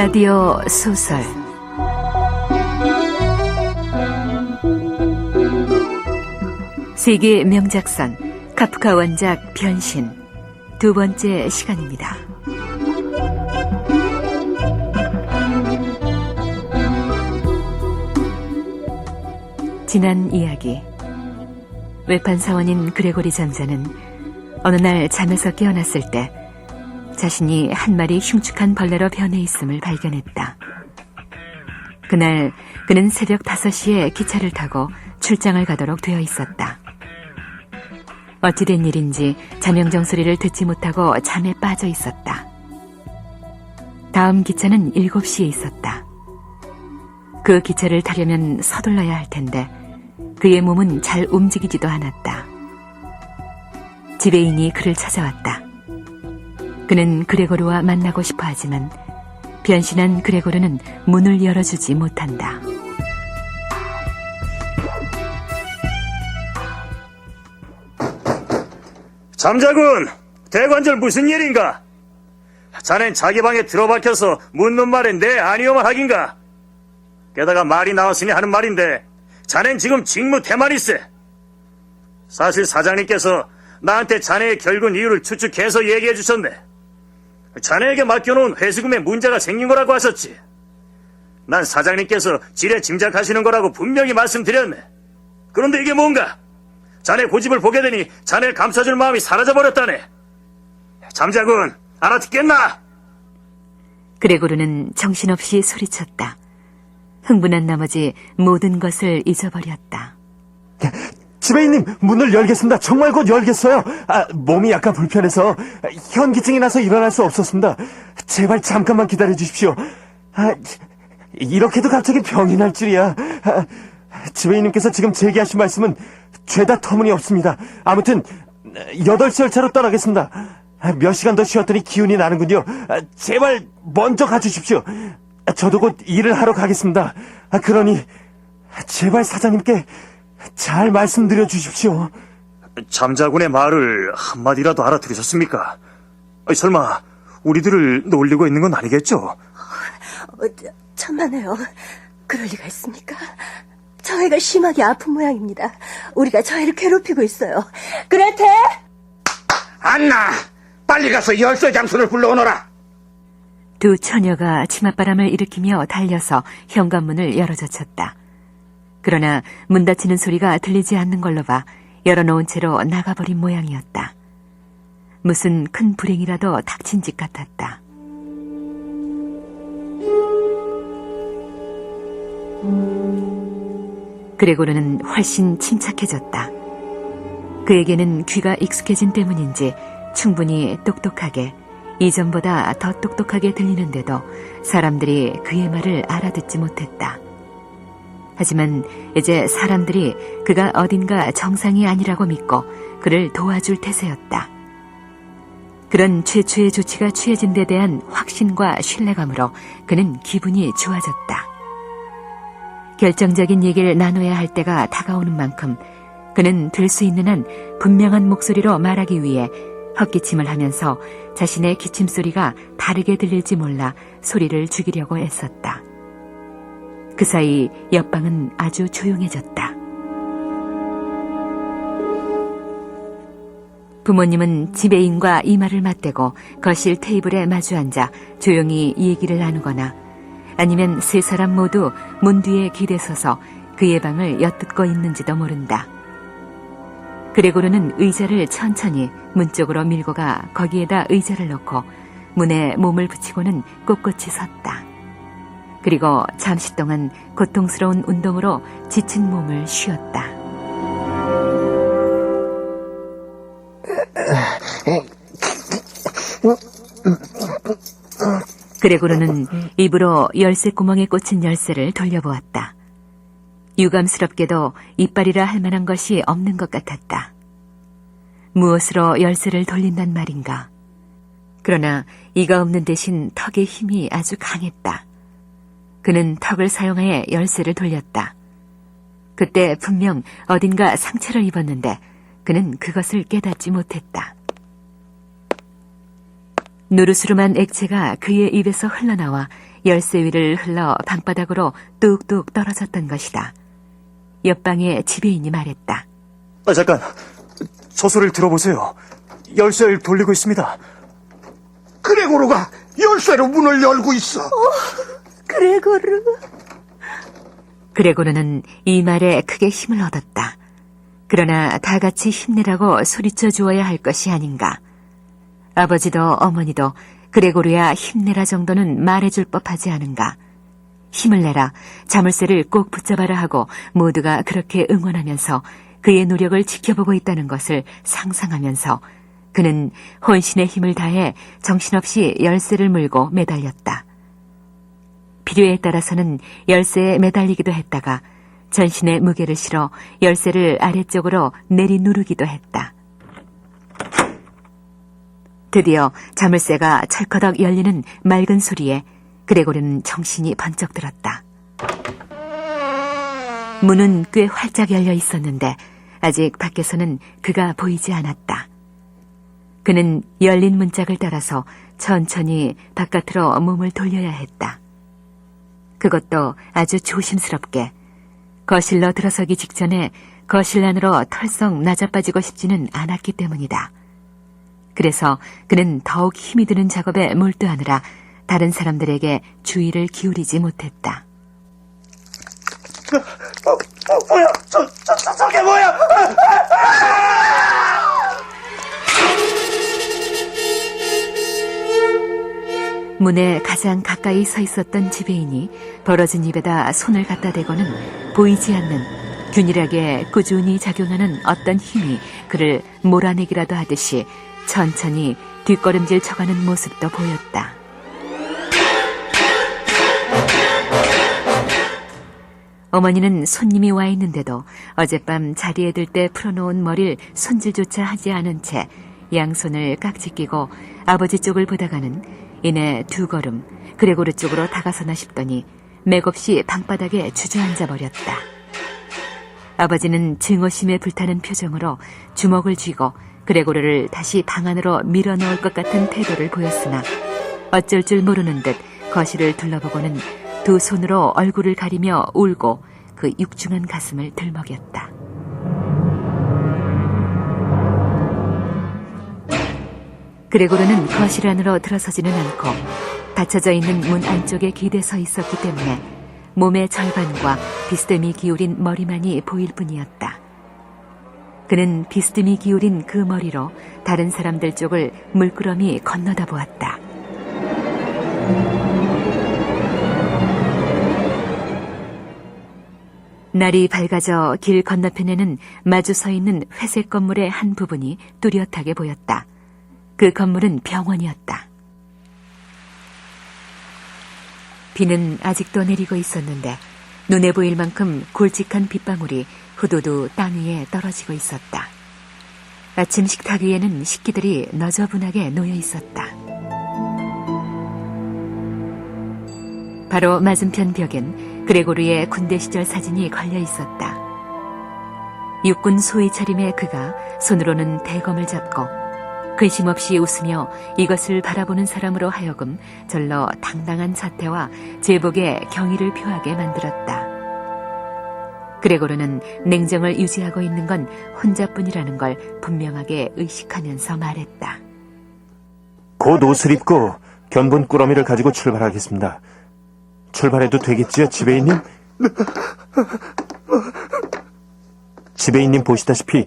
라디오 소설 세계 명작선 카프카 원작 변신 두 번째 시간입니다. 지난 이야기. 외판 사원인 그레고리 전자는 어느 날 잠에서 깨어났을 때 자신이 한 마리 흉측한 벌레로 변해 있음을 발견했다. 그날 그는 새벽 5시에 기차를 타고 출장을 가도록 되어 있었다. 어찌된 일인지 자명정 소리를 듣지 못하고 잠에 빠져 있었다. 다음 기차는 7시에 있었다. 그 기차를 타려면 서둘러야 할 텐데 그의 몸은 잘 움직이지도 않았다. 지배인이 그를 찾아왔다. 그는 그레고르와 만나고 싶어 하지만 변신한 그레고르는 문을 열어주지 못한다. 잠자군! 대관절 무슨 일인가? 자넨 자기 방에 들어박혀서 묻는 말에 네 아니오만 하긴가? 게다가 말이 나왔으니 하는 말인데 자넨 지금 직무 대만일세. 사실 사장님께서 나한테 자네의 결근 이유를 추측해서 얘기해 주셨네. 자네에게 맡겨놓은 회수금에 문제가 생긴 거라고 하셨지. 난 사장님께서 지레 짐작하시는 거라고 분명히 말씀드렸네. 그런데 이게 뭔가? 자네 고집을 보게 되니 자네를 감싸줄 마음이 사라져버렸다네. 잠자군, 알아듣겠나? 그레고르는 정신없이 소리쳤다. 흥분한 나머지 모든 것을 잊어버렸다. 지배인님, 문을 열겠습니다. 정말 곧 열겠어요. 몸이 약간 불편해서 현기증이 나서 일어날 수 없었습니다. 제발 잠깐만 기다려 주십시오. 이렇게도 갑자기 병이 날 줄이야. 지배인님께서 지금 제기하신 말씀은 죄다 터무니없습니다. 아무튼 8시 열차로 떠나겠습니다. 몇 시간 더 쉬었더니 기운이 나는군요. 제발 먼저 가주십시오. 저도 곧 일을 하러 가겠습니다. 그러니 제발 사장님께 잘 말씀드려 주십시오. 잠자군의 말을 한마디라도 알아들으셨습니까? 설마 우리들을 놀리고 있는 건 아니겠죠? 천만에요. 그럴 리가 있습니까? 저 애가 심하게 아픈 모양입니다. 우리가 저 애를 괴롭히고 있어요. 그레테! 안나! 빨리 가서 열쇠 장수를 불러오너라. 두 처녀가 치맛바람을 일으키며 달려서 현관문을 열어젖혔다. 그러나 문 닫히는 소리가 들리지 않는 걸로 봐 열어놓은 채로 나가버린 모양이었다. 무슨 큰 불행이라도 닥친 집 같았다. 그레고르는 훨씬 침착해졌다. 그에게는 귀가 익숙해진 때문인지 충분히 똑똑하게, 이전보다 더 똑똑하게 들리는데도 사람들이 그의 말을 알아듣지 못했다. 하지만 이제 사람들이 그가 어딘가 정상이 아니라고 믿고 그를 도와줄 태세였다. 그런 최초의 조치가 취해진 데 대한 확신과 신뢰감으로 그는 기분이 좋아졌다. 결정적인 얘기를 나눠야 할 때가 다가오는 만큼 그는 될 수 있는 한 분명한 목소리로 말하기 위해 헛기침을 하면서 자신의 기침소리가 다르게 들릴지 몰라 소리를 죽이려고 애썼다. 그 사이 옆방은 아주 조용해졌다. 부모님은 지배인과 이마를 맞대고 거실 테이블에 마주 앉아 조용히 얘기를 나누거나 아니면 세 사람 모두 문 뒤에 기대서서 그의 방을 엿듣고 있는지도 모른다. 그레고르는 의자를 천천히 문 쪽으로 밀고 가 거기에다 의자를 놓고 문에 몸을 붙이고는 꼿꼿이 섰다. 그리고 잠시 동안 고통스러운 운동으로 지친 몸을 쉬었다. 그레고르는 입으로 열쇠 구멍에 꽂힌 열쇠를 돌려보았다. 유감스럽게도 이빨이라 할 만한 것이 없는 것 같았다. 무엇으로 열쇠를 돌린단 말인가. 그러나 이가 없는 대신 턱의 힘이 아주 강했다. 그는 턱을 사용해 열쇠를 돌렸다. 그때 분명 어딘가 상처를 입었는데 그는 그것을 깨닫지 못했다. 누르스름한 액체가 그의 입에서 흘러나와 열쇠 위를 흘러 방바닥으로 뚝뚝 떨어졌던 것이다. 옆방의 지배인이 말했다. 잠깐, 저 소리를 들어보세요. 열쇠를 돌리고 있습니다. 그레고르가 열쇠로 문을 열고 있어. 그레고르. 그레고르는 이 말에 크게 힘을 얻었다. 그러나 다 같이 힘내라고 소리쳐 주어야 할 것이 아닌가. 아버지도 어머니도 그레고르야 힘내라 정도는 말해줄 법하지 않은가. 힘을 내라, 자물쇠를 꼭 붙잡아라 하고 모두가 그렇게 응원하면서 그의 노력을 지켜보고 있다는 것을 상상하면서 그는 혼신의 힘을 다해 정신없이 열쇠를 물고 매달렸다. 필요에 따라서는 열쇠에 매달리기도 했다가 전신의 무게를 실어 열쇠를 아래쪽으로 내리누르기도 했다. 드디어 자물쇠가 철커덕 열리는 맑은 소리에 그레고르는 정신이 번쩍 들었다. 문은 꽤 활짝 열려 있었는데 아직 밖에서는 그가 보이지 않았다. 그는 열린 문짝을 따라서 천천히 바깥으로 몸을 돌려야 했다. 그것도 아주 조심스럽게. 거실로 들어서기 직전에 거실 안으로 털썩 낮아빠지고 싶지는 않았기 때문이다. 그래서 그는 더욱 힘이 드는 작업에 몰두하느라 다른 사람들에게 주의를 기울이지 못했다. 뭐야? 저게 뭐야? 문에 가장 가까이 서 있었던 지배인이 벌어진 입에다 손을 갖다 대고는 보이지 않는 균일하게 꾸준히 작용하는 어떤 힘이 그를 몰아내기라도 하듯이 천천히 뒷걸음질 쳐가는 모습도 보였다. 어머니는 손님이 와 있는데도 어젯밤 자리에 들 때 풀어놓은 머리를 손질조차 하지 않은 채 양손을 깍지 끼고 아버지 쪽을 보다가는 이내 두 걸음 그레고르 쪽으로 다가서나 싶더니 맥없이 방바닥에 주저앉아 버렸다. 아버지는 증오심에 불타는 표정으로 주먹을 쥐고 그레고르를 다시 방 안으로 밀어넣을 것 같은 태도를 보였으나 어쩔 줄 모르는 듯 거실을 둘러보고는 두 손으로 얼굴을 가리며 울고 그 육중한 가슴을 들먹였다. 그레고르는 거실 안으로 들어서지는 않고 닫혀져 있는 문 안쪽에 기대서 있었기 때문에 몸의 절반과 비스듬히 기울인 머리만이 보일 뿐이었다. 그는 비스듬히 기울인 그 머리로 다른 사람들 쪽을 물끄러미 건너다 보았다. 날이 밝아져 길 건너편에는 마주 서 있는 회색 건물의 한 부분이 뚜렷하게 보였다. 그 건물은 병원이었다. 비는 아직도 내리고 있었는데 눈에 보일 만큼 굵직한 빗방울이 후두두 땅 위에 떨어지고 있었다. 아침 식탁 위에는 식기들이 너저분하게 놓여 있었다. 바로 맞은편 벽엔 그레고르의 군대 시절 사진이 걸려 있었다. 육군 소위 차림의 그가 손으로는 대검을 잡고 근심 없이 웃으며 이것을 바라보는 사람으로 하여금 절로 당당한 자태와 제복의 경의를 표하게 만들었다. 그레고르는 냉정을 유지하고 있는 건 혼자뿐이라는 걸 분명하게 의식하면서 말했다. 곧 옷을 입고 견본 꾸러미를 가지고 출발하겠습니다. 출발해도 되겠지요, 지배인님? 지배인님 보시다시피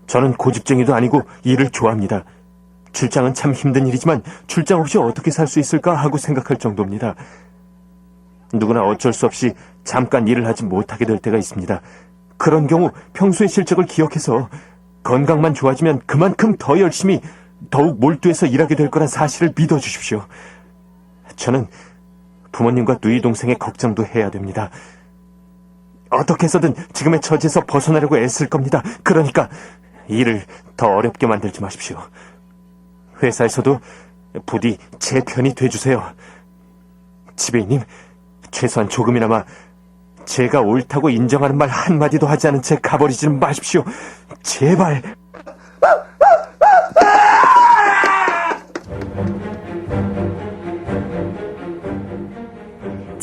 저는 고집쟁이도 아니고 일을 좋아합니다. 출장은 참 힘든 일이지만 출장 없이 어떻게 살 수 있을까 하고 생각할 정도입니다. 누구나 어쩔 수 없이 잠깐 일을 하지 못하게 될 때가 있습니다. 그런 경우 평소의 실적을 기억해서 건강만 좋아지면 그만큼 더 열심히 더욱 몰두해서 일하게 될 거란 사실을 믿어주십시오. 저는 부모님과 누이 동생의 걱정도 해야 됩니다. 어떻게 해서든 지금의 처지에서 벗어나려고 애쓸 겁니다. 그러니까 일을 더 어렵게 만들지 마십시오. 회사에서도 부디 제 편이 돼주세요. 지배인님, 최소한 조금이나마 제가 옳다고 인정하는 말 한마디도 하지 않은 채 가버리지는 마십시오. 제발.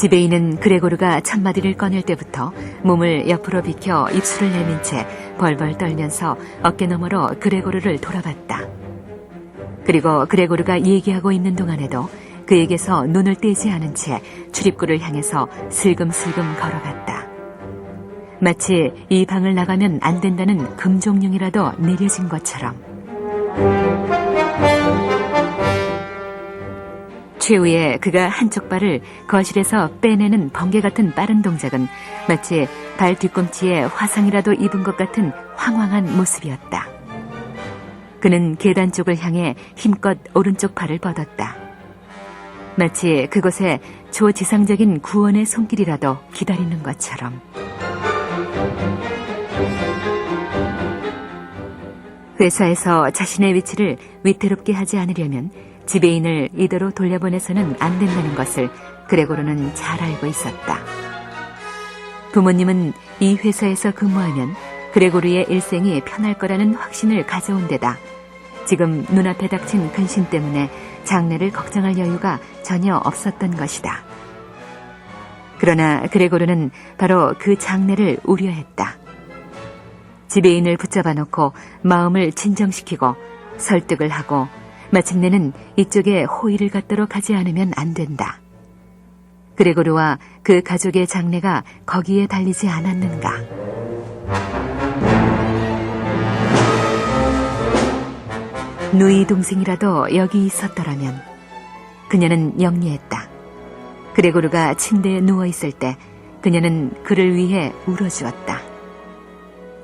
지배인은 그레고르가 첫마디를 꺼낼 때부터 몸을 옆으로 비켜 입술을 내민 채 벌벌 떨면서 어깨 너머로 그레고르를 돌아봤다. 그리고 그레고르가 얘기하고 있는 동안에도 그에게서 눈을 떼지 않은 채 출입구를 향해서 슬금슬금 걸어갔다. 마치 이 방을 나가면 안 된다는 금종령이라도 내려진 것처럼. 최후에 그가 한쪽 발을 거실에서 빼내는 번개 같은 빠른 동작은 마치 발 뒤꿈치에 화상이라도 입은 것 같은 황황한 모습이었다. 그는 계단 쪽을 향해 힘껏 오른쪽 팔을 뻗었다. 마치 그곳에 초지상적인 구원의 손길이라도 기다리는 것처럼. 회사에서 자신의 위치를 위태롭게 하지 않으려면 지배인을 이대로 돌려보내서는 안 된다는 것을 그레고르는 잘 알고 있었다. 부모님은 이 회사에서 근무하면 그레고르의 일생이 편할 거라는 확신을 가져온 데다 지금 눈앞에 닥친 근심 때문에 장래를 걱정할 여유가 전혀 없었던 것이다. 그러나 그레고르는 바로 그 장래를 우려했다. 지배인을 붙잡아 놓고 마음을 진정시키고 설득을 하고 마침내는 이쪽에 호의를 갖도록 하지 않으면 안 된다. 그레고르와 그 가족의 장래가 거기에 달리지 않았는가. 누이 동생이라도 여기 있었더라면. 그녀는 영리했다. 그레고르가 침대에 누워있을 때 그녀는 그를 위해 울어주었다.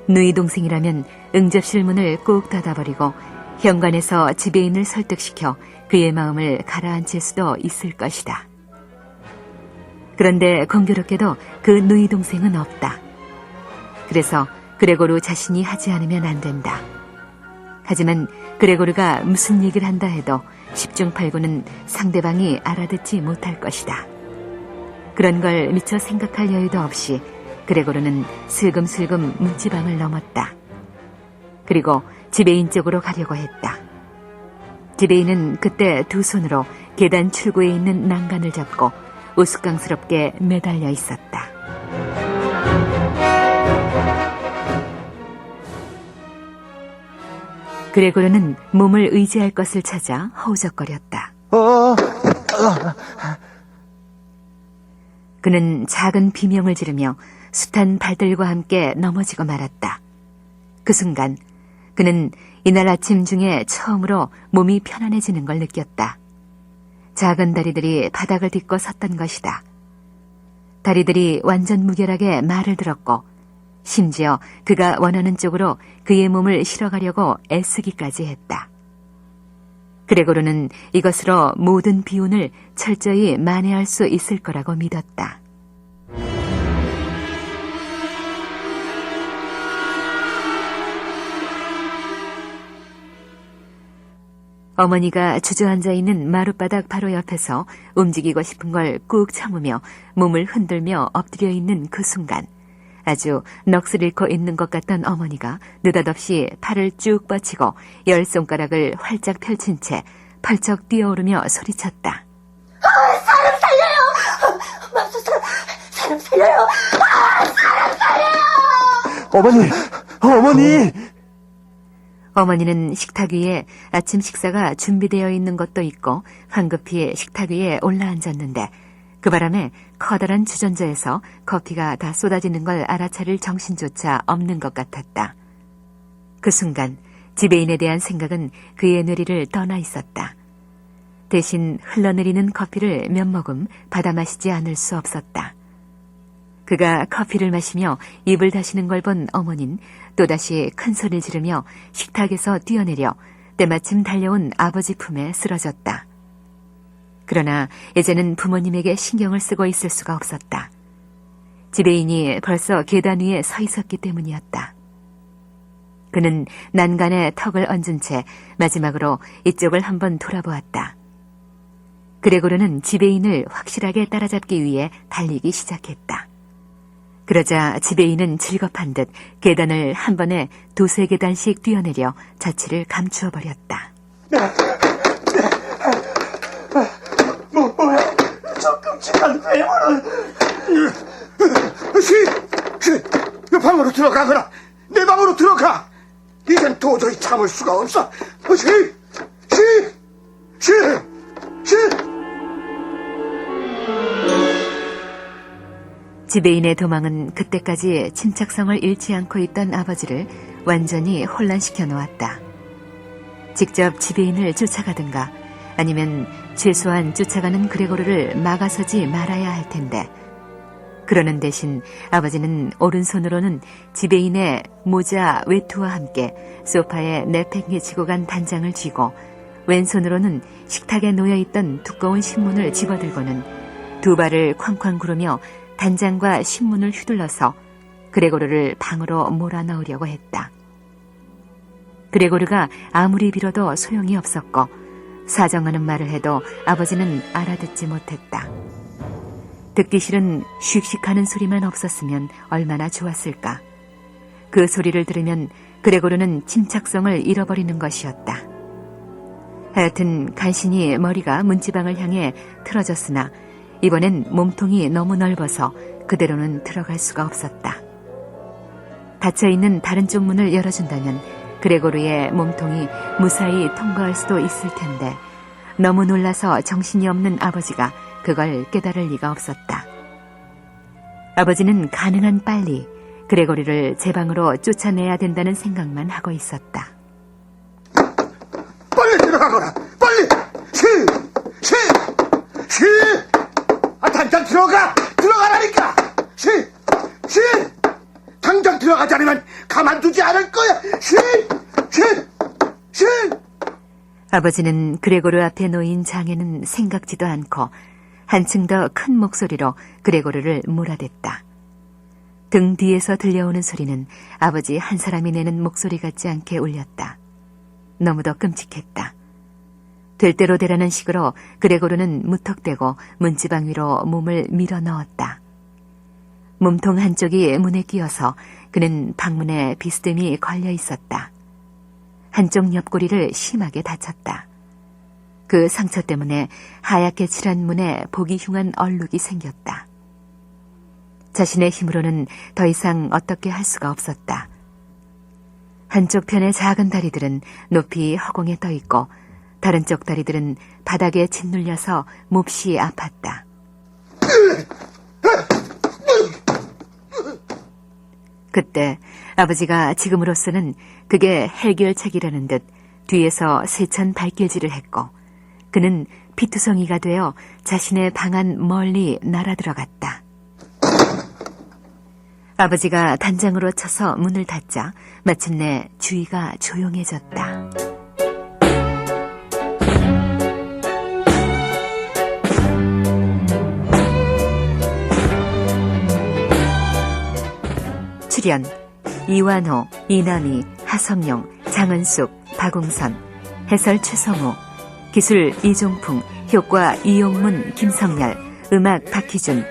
누이 동생이라면 응접실 문을 꼭 닫아버리고 현관에서 지배인을 설득시켜 그의 마음을 가라앉힐 수도 있을 것이다. 그런데 공교롭게도 그 누이 동생은 없다. 그래서 그레고르 자신이 하지 않으면 안 된다. 하지만 그레고르가 무슨 얘기를 한다 해도 10중 8구는 상대방이 알아듣지 못할 것이다. 그런 걸 미처 생각할 여유도 없이 그레고르는 슬금슬금 문지방을 넘었다. 그리고 지배인 쪽으로 가려고 했다. 지배인은 그때 두 손으로 계단 출구에 있는 난간을 잡고 우스꽝스럽게 매달려 있었다. 그레고르는 몸을 의지할 것을 찾아 허우적거렸다. 그는 작은 비명을 지르며 숱한 발들과 함께 넘어지고 말았다. 그 순간 그는 이날 아침 중에 처음으로 몸이 편안해지는 걸 느꼈다. 작은 다리들이 바닥을 딛고 섰던 것이다. 다리들이 완전 무결하게 말을 들었고 심지어 그가 원하는 쪽으로 그의 몸을 실어가려고 애쓰기까지 했다. 그레고르는 이것으로 모든 비운을 철저히 만회할 수 있을 거라고 믿었다. 어머니가 주저앉아 있는 마룻바닥 바로 옆에서 움직이고 싶은 걸 꾹 참으며 몸을 흔들며 엎드려 있는 그 순간 아주 넋을 잃고 있는 것 같던 어머니가 느닷없이 팔을 쭉 뻗치고 10손가락을 활짝 펼친 채 펄쩍 뛰어오르며 소리쳤다. 사람 살려요! 맙소사, 사람 살려요! 사람 살려요! 어머니! 어머니는 식탁 위에 아침 식사가 준비되어 있는 것도 있고 황급히 식탁 위에 올라앉았는데 그 바람에 커다란 주전자에서 커피가 다 쏟아지는 걸 알아차릴 정신조차 없는 것 같았다. 그 순간 지배인에 대한 생각은 그의 뇌리를 떠나 있었다. 대신 흘러내리는 커피를 몇 모금 받아 마시지 않을 수 없었다. 그가 커피를 마시며 입을 다시는 걸 본 어머니는 또다시 큰 소리를 지르며 식탁에서 뛰어내려 때마침 달려온 아버지 품에 쓰러졌다. 그러나 이제는 부모님에게 신경을 쓰고 있을 수가 없었다. 지배인이 벌써 계단 위에 서 있었기 때문이었다. 그는 난간에 턱을 얹은 채 마지막으로 이쪽을 한번 돌아보았다. 그레고르는 지배인을 확실하게 따라잡기 위해 달리기 시작했다. 그러자 지배인은 질겁한 듯 계단을 한 번에 2-3계단씩 뛰어내려 자취를 감추어 버렸다. 뭐야? 조금 끔찍한 괴물을. 방으로 들어가거라. 내 방으로 들어가. 이젠 도저히 참을 수가 없어. 지배인의 도망은 그때까지 침착성을 잃지 않고 있던 아버지를 완전히 혼란시켜 놓았다. 직접 지배인을 쫓아가든가 아니면 최소한 쫓아가는 그레고르를 막아서지 말아야 할 텐데, 그러는 대신 아버지는 오른손으로는 지배인의 모자 외투와 함께 소파에 내팽개치고 간 단장을 쥐고, 왼손으로는 식탁에 놓여있던 두꺼운 신문을 집어들고는 두 발을 쾅쾅 구르며 단장과 신문을 휘둘러서 그레고르를 방으로 몰아넣으려고 했다. 그레고르가 아무리 빌어도 소용이 없었고, 사정하는 말을 해도 아버지는 알아듣지 못했다. 듣기 싫은 슉슉하는 소리만 없었으면 얼마나 좋았을까. 그 소리를 들으면 그레고르는 침착성을 잃어버리는 것이었다. 하여튼 간신히 머리가 문지방을 향해 틀어졌으나 이번엔 몸통이 너무 넓어서 그대로는 들어갈 수가 없었다. 닫혀있는 다른 쪽 문을 열어준다면 그레고르의 몸통이 무사히 통과할 수도 있을 텐데, 너무 놀라서 정신이 없는 아버지가 그걸 깨달을 리가 없었다. 아버지는 가능한 빨리 그레고리를 제 방으로 쫓아내야 된다는 생각만 하고 있었다. 빨리 들어가거라. 빨리. 당장 들어가라니까. 당장 들어가지 않으면 가만두지 않을 거야. 아버지는 그레고르 앞에 놓인 장에는 생각지도 않고 한층 더 큰 목소리로 그레고르를 몰아댔다. 등 뒤에서 들려오는 소리는 아버지 한 사람이 내는 목소리 같지 않게 울렸다. 너무도 끔찍했다. 될 대로 되라는 식으로 그레고르는 무턱대고 문지방 위로 몸을 밀어 넣었다. 몸통 한쪽이 문에 끼어서 그는 방문에 비스듬히 걸려 있었다. 한쪽 옆구리를 심하게 다쳤다. 그 상처 때문에 하얗게 칠한 문에 보기 흉한 얼룩이 생겼다. 자신의 힘으로는 더 이상 어떻게 할 수가 없었다. 한쪽 편의 작은 다리들은 높이 허공에 떠 있고 다른 쪽 다리들은 바닥에 짓눌려서 몹시 아팠다. 그때 아버지가 지금으로서는 그게 해결책이라는 듯 뒤에서 세찬 발길질을 했고, 그는 피투성이가 되어 자신의 방 안 멀리 날아들어갔다. 아버지가 단장으로 쳐서 문을 닫자 마침내 주위가 조용해졌다. 출연 이완호, 이남희, 하성룡, 장은숙, 박웅선, 해설 최성우, 기술 이종풍, 효과 이용문, 김성열, 음악 박희준,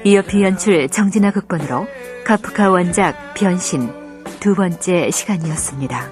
이어피 연출 정진아 극본으로 카프카 원작 변신 두 번째 시간이었습니다.